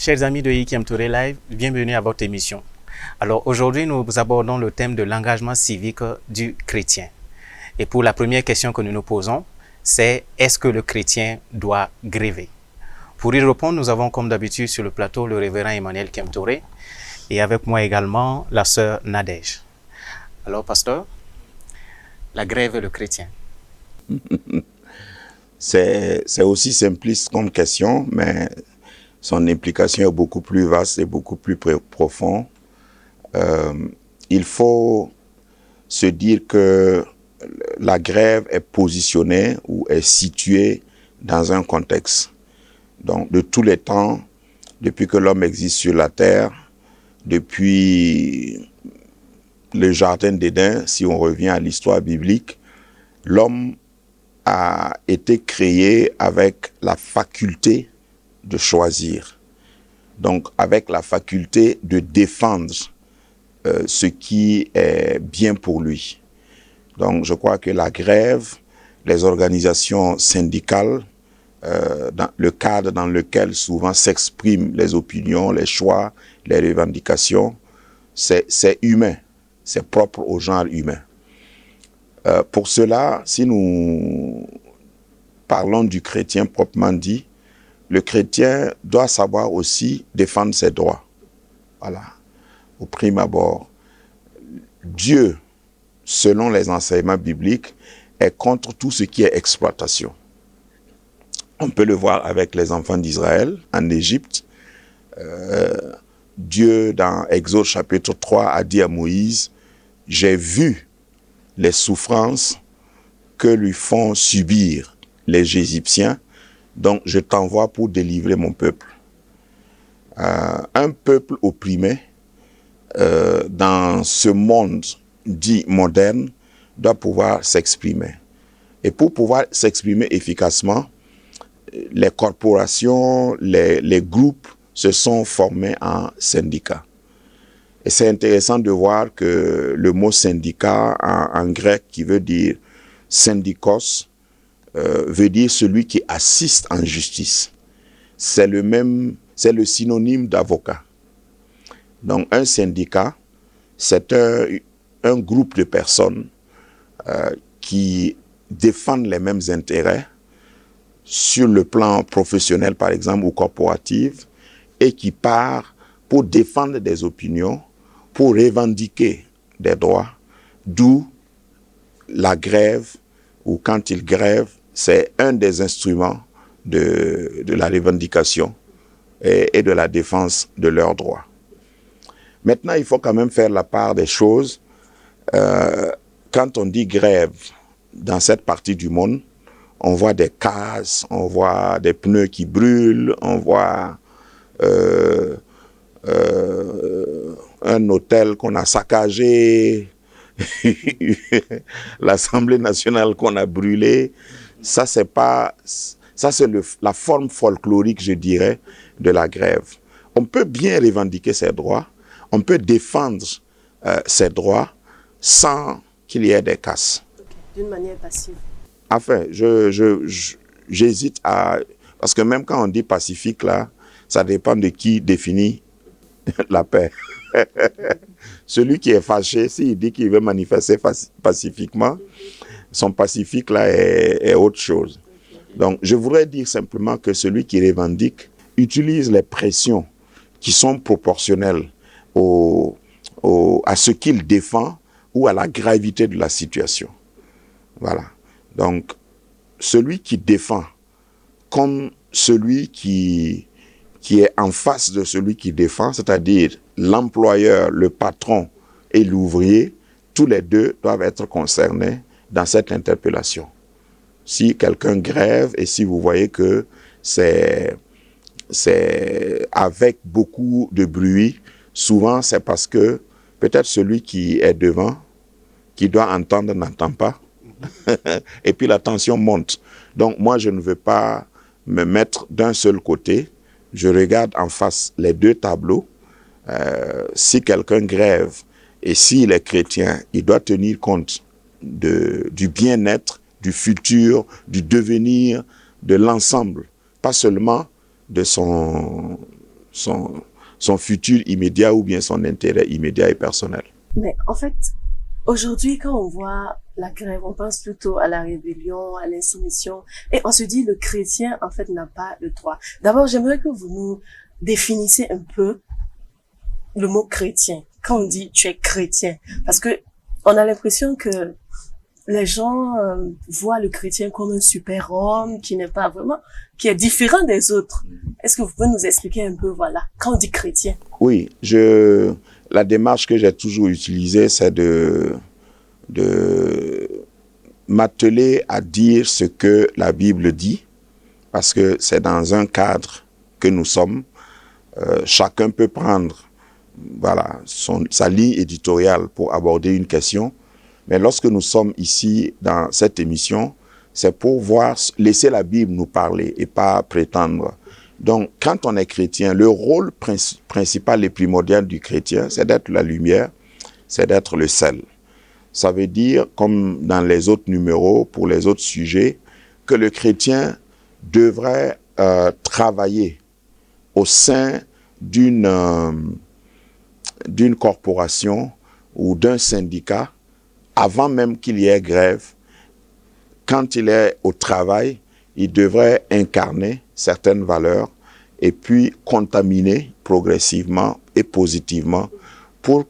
Chers amis de IKM Touré Live, bienvenue à votre émission. Alors aujourd'hui, nous abordons le thème de l'engagement civique du chrétien. Et pour la première question que nous nous posons, c'est est-ce que le chrétien doit gréver? Pour y répondre, nous avons comme d'habitude sur le plateau le révérend Emmanuel Kemtouré et avec moi également la sœur Nadège. Alors pasteur, la grève et le chrétien. C'est aussi simpliste comme question, mais son implication est beaucoup plus vaste et beaucoup plus profonde. Il faut se dire que la grève est positionnée ou est située dans un contexte. Donc, de tous les temps, depuis que l'homme existe sur la terre, depuis le jardin d'Éden, si on revient à l'histoire biblique, l'homme a été créé avec la faculté de choisir. Donc, avec la faculté de défendre ce qui est bien pour lui. Donc, je crois que la grève, les organisations syndicales, dans le cadre dans lequel souvent s'expriment les opinions, les choix, les revendications, c'est humain, c'est propre au genre humain. Pour cela, si nous parlons du chrétien proprement dit, le chrétien doit savoir aussi défendre ses droits. Voilà. Au prime abord, Dieu, selon les enseignements bibliques, est contre tout ce qui est exploitation. On peut le voir avec les enfants d'Israël en Égypte. Dieu, dans Exode chapitre 3, a dit à Moïse, « J'ai vu les souffrances que lui font subir les Égyptiens, donc je t'envoie pour délivrer mon peuple. » Un peuple opprimé, dans ce monde dit moderne, doit pouvoir s'exprimer. Et pour pouvoir s'exprimer efficacement, les corporations, les groupes se sont formés en syndicats. Et c'est intéressant de voir que le mot syndicat en grec qui veut dire syndikos veut dire celui qui assiste en justice. C'est le synonyme d'avocat. Donc un syndicat, c'est un groupe de personnes qui défendent les mêmes intérêts sur le plan professionnel par exemple ou corporatif et qui part pour défendre des opinions, pour revendiquer des droits, d'où la grève, ou quand ils grèvent, c'est un des instruments de la revendication et de la défense de leurs droits. Maintenant, il faut quand même faire la part des choses. Quand on dit grève dans cette partie du monde, on voit des casses, on voit des pneus qui brûlent, on voit un hôtel qu'on a saccagé, l'Assemblée nationale qu'on a brûlée. Ça, c'est la forme folklorique, je dirais, de la grève. On peut bien revendiquer ses droits, on peut défendre ses droits sans qu'il y ait des casses. D'une manière passive. Enfin, j'hésite à... Parce que même quand on dit pacifique, là, ça dépend de qui définit la paix. Celui qui est fâché, s'il dit qu'il veut manifester pacifiquement, son pacifique, là, est autre chose. Donc, je voudrais dire simplement que celui qui revendique utilise les pressions qui sont proportionnelles à ce qu'il défend ou à la gravité de la situation. Voilà. Donc, celui qui défend comme celui qui est en face de celui qui défend, c'est-à-dire l'employeur, le patron et l'ouvrier, tous les deux doivent être concernés dans cette interpellation. Si quelqu'un grève et si vous voyez que c'est avec beaucoup de bruit, souvent c'est parce que peut-être celui qui est devant, qui doit entendre, n'entend pas. Et puis la tension monte. Donc moi, je ne veux pas me mettre d'un seul côté. Je regarde en face les deux tableaux. Si quelqu'un grève et s'il est chrétien, il doit tenir compte du bien-être, du futur, du devenir, de l'ensemble. Pas seulement de son son futur immédiat ou bien son intérêt immédiat et personnel. Mais en fait, aujourd'hui, quand on voit la grève, on pense plutôt à la rébellion, à l'insoumission, et on se dit le chrétien, en fait, n'a pas le droit. D'abord, j'aimerais que vous nous définissiez un peu le mot chrétien. Quand on dit tu es chrétien, parce que on a l'impression que les gens voient le chrétien comme un super-homme qui n'est pas vraiment, qui est différent des autres. Est-ce que vous pouvez nous expliquer un peu, voilà, quand on dit chrétien? Oui, la démarche que j'ai toujours utilisée, c'est de m'atteler à dire ce que la Bible dit, parce que c'est dans un cadre que nous sommes. Chacun peut prendre voilà, sa ligne éditoriale pour aborder une question, mais lorsque nous sommes ici dans cette émission, c'est pour laisser la Bible nous parler et pas prétendre. Donc, quand on est chrétien, le rôle principal et primordial du chrétien, c'est d'être la lumière, c'est d'être le sel. Ça veut dire, comme dans les autres numéros, pour les autres sujets, que le chrétien devrait travailler au sein d'une corporation ou d'un syndicat avant même qu'il y ait grève. Quand il est au travail, il devrait incarner certaines valeurs et puis contaminer progressivement et positivement pour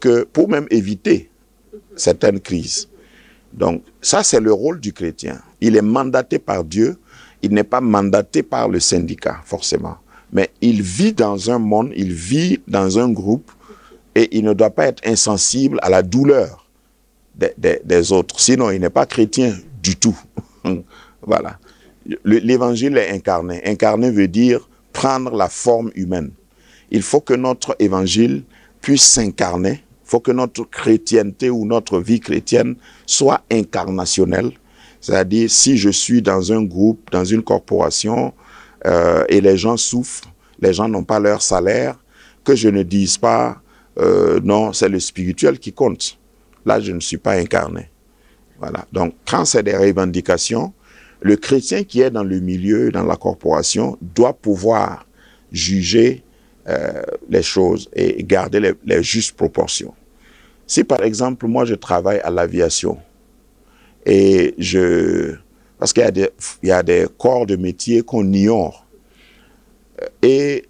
même éviter certaines crises. Donc, ça, c'est le rôle du chrétien. Il est mandaté par Dieu, il n'est pas mandaté par le syndicat, forcément. Mais il vit dans un monde, il vit dans un groupe et il ne doit pas être insensible à la douleur des autres. Sinon, il n'est pas chrétien du tout. Voilà. L'évangile est incarné. Incarné veut dire prendre la forme humaine. Il faut que notre évangile puisse s'incarner. Il faut que notre chrétienté ou notre vie chrétienne soit incarnationnelle. C'est-à-dire, si je suis dans un groupe, dans une corporation, et les gens souffrent, les gens n'ont pas leur salaire, que je ne dise pas, non, c'est le spirituel qui compte. Là, je ne suis pas incarné. Voilà. Donc, quand c'est des revendications, le chrétien qui est dans le milieu, dans la corporation, doit pouvoir juger les choses et garder les justes proportions. Si, par exemple, moi, je travaille à l'aviation, et parce qu'il y a des corps de métier qu'on ignore, et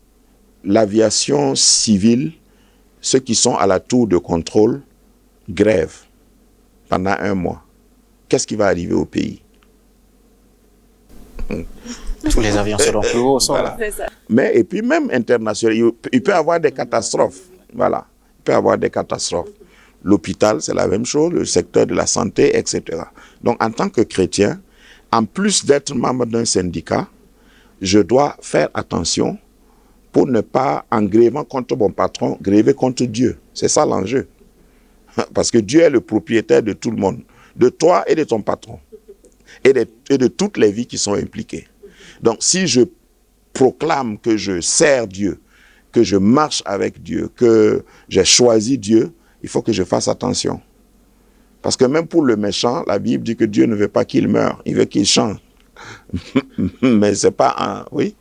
l'aviation civile, ceux qui sont à la tour de contrôle, grèvent pendant 1 mois. Qu'est-ce qui va arriver au pays? Tous les avions seront plus hauts. Voilà. Mais, et puis même international, il peut y avoir des catastrophes. Voilà. Il peut y avoir des catastrophes. L'hôpital, c'est la même chose, le secteur de la santé, etc. Donc, en tant que chrétien, en plus d'être membre d'un syndicat, je dois faire attention pour ne pas, en grévant contre mon patron, gréver contre Dieu. C'est ça l'enjeu. Parce que Dieu est le propriétaire de tout le monde, de toi et de ton patron, et de toutes les vies qui sont impliquées. Donc, si je proclame que je sers Dieu, que je marche avec Dieu, que j'ai choisi Dieu, il faut que je fasse attention. Parce que même pour le méchant, la Bible dit que Dieu ne veut pas qu'il meure, il veut qu'il change. Mais c'est pas un... Oui.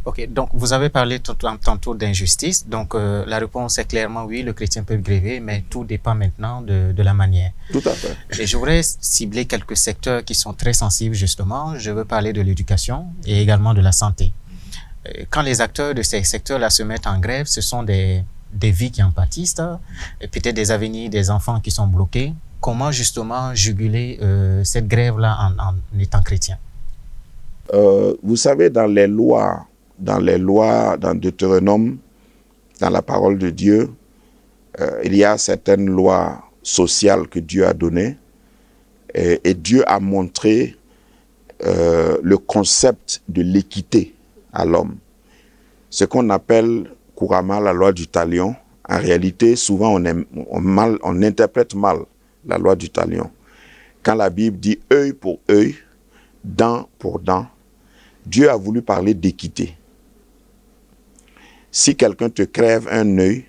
Ok, donc vous avez parlé tantôt d'injustice. Donc la réponse est clairement oui, le chrétien peut gréver, mais tout dépend maintenant de la manière. Tout à fait. Et je voudrais cibler quelques secteurs qui sont très sensibles justement. Je veux parler de l'éducation et également de la santé. Quand les acteurs de ces secteurs-là se mettent en grève, ce sont des vies qui en pâtissent, et peut-être des avenirs des enfants qui sont bloqués. Comment justement juguler cette grève-là en étant chrétien? Vous savez, dans les lois, dans Deutéronome, dans la parole de Dieu, il y a certaines lois sociales que Dieu a données, et Dieu a montré le concept de l'équité à l'homme. Ce qu'on appelle couramment la loi du talion. En réalité, souvent on interprète mal la loi du talion. Quand la Bible dit œil pour œil, dent pour dent, Dieu a voulu parler d'équité. Si quelqu'un te crève un œil,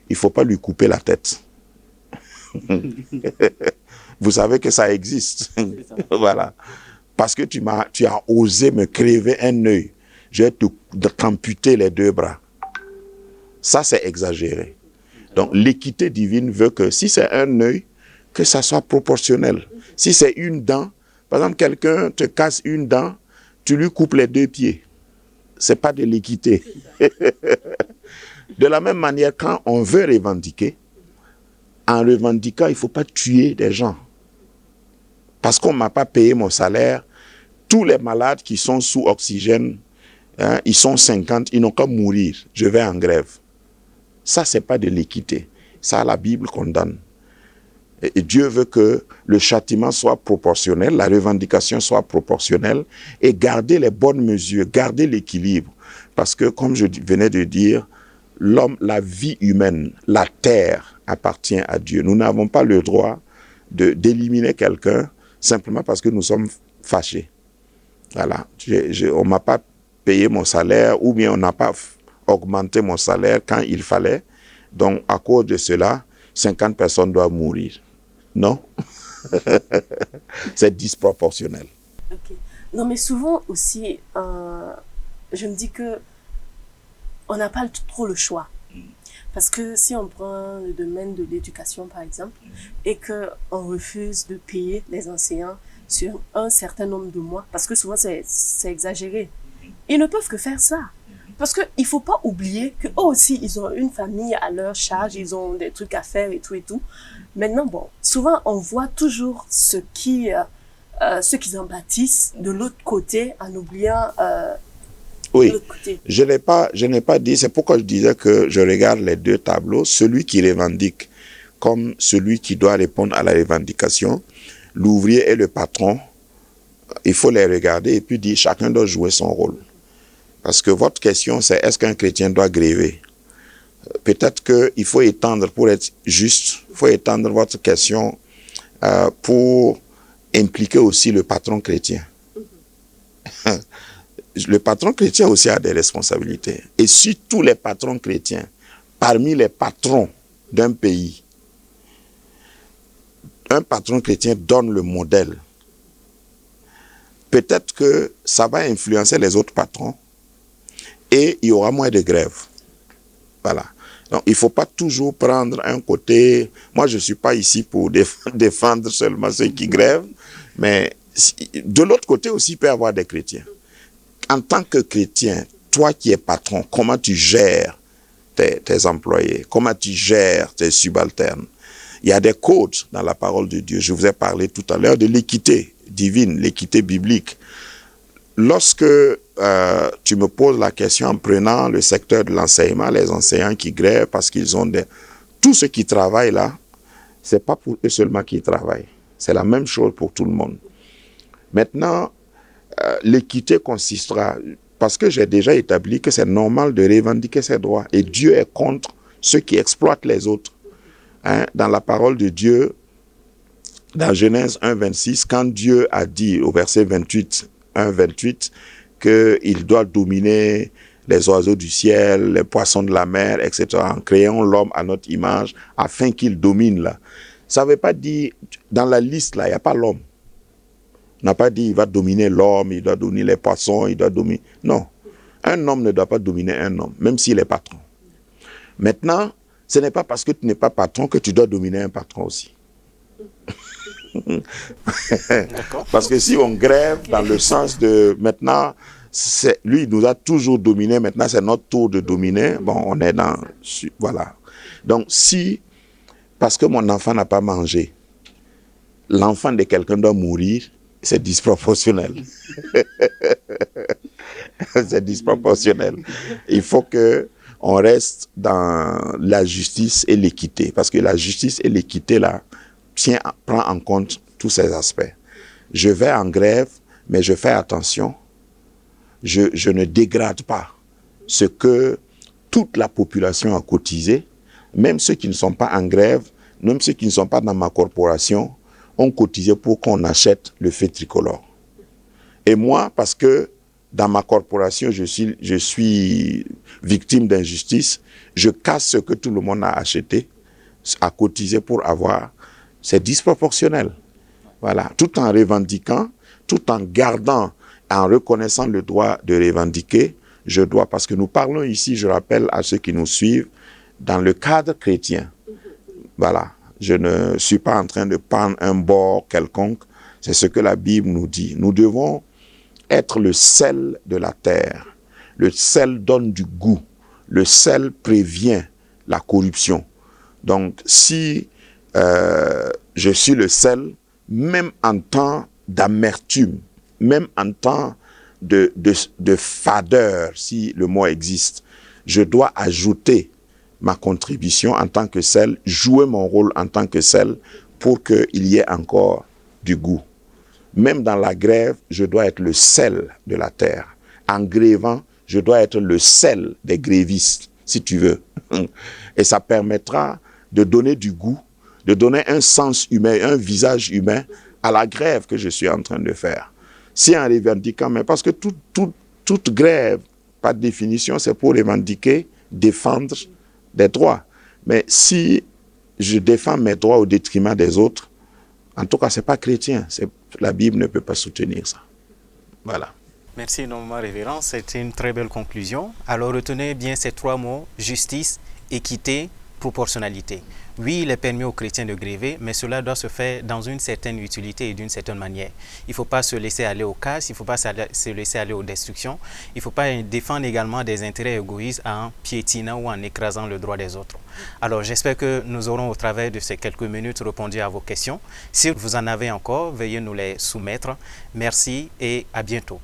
il ne faut pas lui couper la tête. Vous savez que ça existe. Voilà. Parce que tu as osé me crever un œil, je vais t'amputer les 2 bras. Ça, c'est exagéré. Donc, l'équité divine veut que si c'est un œil, que ça soit proportionnel. Si c'est une dent, par exemple, quelqu'un te casse une dent, tu lui coupes les 2 pieds. C'est pas de l'équité. De la même manière, quand on veut revendiquer, en revendiquant, il ne faut pas tuer des gens. Parce qu'on ne m'a pas payé mon salaire, tous les malades qui sont sous oxygène, hein, ils sont 50, ils n'ont qu'à mourir. Je vais en grève. Ça, ce n'est pas de l'équité. Ça, la Bible condamne. Et Dieu veut que le châtiment soit proportionnel, la revendication soit proportionnelle et garder les bonnes mesures, garder l'équilibre. Parce que, comme je venais de dire, l'homme, la vie humaine, la terre appartient à Dieu. Nous n'avons pas le droit d'éliminer quelqu'un simplement parce que nous sommes fâchés. Voilà. On ne m'a pas payé mon salaire ou bien on n'a pas augmenté mon salaire quand il fallait. Donc, à cause de cela, 50 personnes doivent mourir. Non. C'est disproportionnel. Ok. Non, mais souvent aussi, je me dis que on n'a pas trop le choix. Parce que si on prend le domaine de l'éducation, par exemple, et qu'on refuse de payer les enseignants sur un certain nombre de mois, parce que souvent c'est exagéré, ils ne peuvent que faire ça. Parce qu'il ne faut pas oublier qu'eux aussi, ils ont une famille à leur charge, ils ont des trucs à faire et tout et tout. Maintenant, bon, souvent, on voit toujours ceux qui en bâtissent de l'autre côté en oubliant oui, de l'autre côté. Je n'ai pas dit, c'est pourquoi je disais que je regarde les 2 tableaux, celui qui revendique comme celui qui doit répondre à la revendication, l'ouvrier et le patron, il faut les regarder et puis dire chacun doit jouer son rôle. Parce que votre question, c'est est-ce qu'un chrétien doit gréver? Peut-être qu'il faut étendre, pour être juste, il faut étendre votre question pour impliquer aussi le patron chrétien. Le patron chrétien aussi a des responsabilités. Et si tous les patrons chrétiens, parmi les patrons d'un pays, un patron chrétien donne le modèle, peut-être que ça va influencer les autres patrons et il y aura moins de grèves. Voilà. Donc, il ne faut pas toujours prendre un côté... Moi, je ne suis pas ici pour défendre seulement ceux qui grèvent, mais de l'autre côté aussi, il peut y avoir des chrétiens. En tant que chrétien, toi qui es patron, comment tu gères tes employés? Comment tu gères tes subalternes? Il y a des codes dans la parole de Dieu. Je vous ai parlé tout à l'heure de l'équité divine, l'équité biblique. Lorsque tu me poses la question en prenant le secteur de l'enseignement, les enseignants qui grèvent parce qu'ils ont des... Tous ceux qui travaillent là, ce n'est pas pour eux seulement qui travaillent. C'est la même chose pour tout le monde. Maintenant, l'équité consistera, parce que j'ai déjà établi que c'est normal de revendiquer ses droits. Et Dieu est contre ceux qui exploitent les autres. Hein? Dans la parole de Dieu, dans Genèse 1,26, quand Dieu a dit au verset 28, 1,28, qu'il doit dominer les oiseaux du ciel, les poissons de la mer, etc., en créant l'homme à notre image, afin qu'il domine là. Ça ne veut pas dire, dans la liste là, il n'y a pas l'homme. On n'a pas dit il va dominer l'homme, il doit dominer les poissons, il doit dominer... Non, un homme ne doit pas dominer un homme, même s'il est patron. Maintenant, ce n'est pas parce que tu n'es pas patron que tu dois dominer un patron aussi. Parce que si on grève dans le sens de maintenant, lui il nous a toujours dominé, maintenant c'est notre tour de dominer, bon on est dans... Voilà. Donc si, parce que mon enfant n'a pas mangé, l'enfant de quelqu'un doit mourir, c'est disproportionnel. C'est disproportionnel. Il faut que on reste dans la justice et l'équité, parce que la justice et l'équité là prend en compte tous ces aspects. Je vais en grève, mais je fais attention. Je ne dégrade pas ce que toute la population a cotisé, même ceux qui ne sont pas en grève, même ceux qui ne sont pas dans ma corporation, ont cotisé pour qu'on achète le fait tricolore. Et moi, parce que dans ma corporation, je suis victime d'injustice, je casse ce que tout le monde a acheté, a cotisé pour avoir. C'est disproportionnel. Voilà. Tout en revendiquant, tout en gardant, en reconnaissant le droit de revendiquer, je dois, parce que nous parlons ici, je rappelle à ceux qui nous suivent, dans le cadre chrétien. Voilà, je ne suis pas en train de prendre un bord quelconque, c'est ce que la Bible nous dit. Nous devons être le sel de la terre. Le sel donne du goût. Le sel prévient la corruption. Donc, si je suis le sel, même en temps d'amertume, même en temps de fadeur, si le mot existe, je dois ajouter ma contribution en tant que sel, jouer mon rôle en tant que sel pour qu'il y ait encore du goût. Même dans la grève, je dois être le sel de la terre. En grévant, je dois être le sel des grévistes, si tu veux. Et ça permettra de donner du goût, de donner un sens humain, un visage humain à la grève que je suis en train de faire. Si en revendiquant, mais parce que toute grève, par définition, c'est pour revendiquer, défendre des droits. Mais si je défends mes droits au détriment des autres, en tout cas, ce n'est pas chrétien. La Bible ne peut pas soutenir ça. Voilà. Merci énormément, révérend. C'était une très belle conclusion. Alors, retenez bien ces trois mots, justice, équité, proportionnalité. Oui, il est permis aux chrétiens de gréver, mais cela doit se faire dans une certaine utilité et d'une certaine manière. Il ne faut pas se laisser aller aux casses, il ne faut pas se laisser aller aux destructions. Il ne faut pas défendre également des intérêts égoïstes en piétinant ou en écrasant le droit des autres. Alors, j'espère que nous aurons, au travers de ces quelques minutes, répondu à vos questions. Si vous en avez encore, veuillez nous les soumettre. Merci et à bientôt.